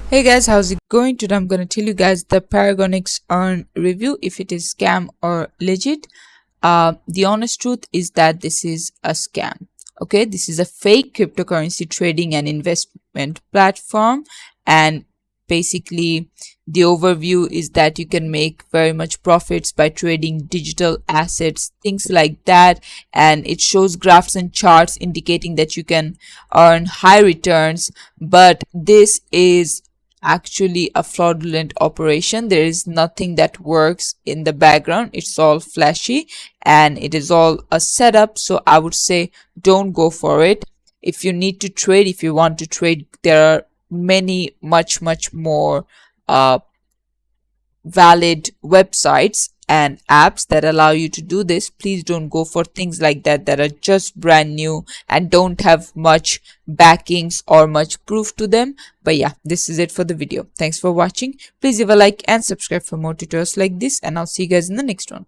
Hey guys, how's it going? Today I'm gonna tell you guys the Paragonix earn review, if it is scam or legit. The honest truth is that this is a scam. Okay, this is a fake cryptocurrency trading and investment platform, and basically the overview is that you can make very much profits by trading digital assets, things like that, and it shows graphs and charts indicating that you can earn high returns. But this is actually a fraudulent operation. There is nothing that works in the background. It's all flashy and it is all a setup. So I would say don't go for it. If you need to trade, if you want to trade, there are many much more valid websites and apps that allow you to do this. Please don't go for things like that are just brand new and don't have much backings or much proof to them. But yeah, this is it for the video. Thanks for watching. Please leave a like and subscribe for more tutorials like this, and I'll see you guys in the next one.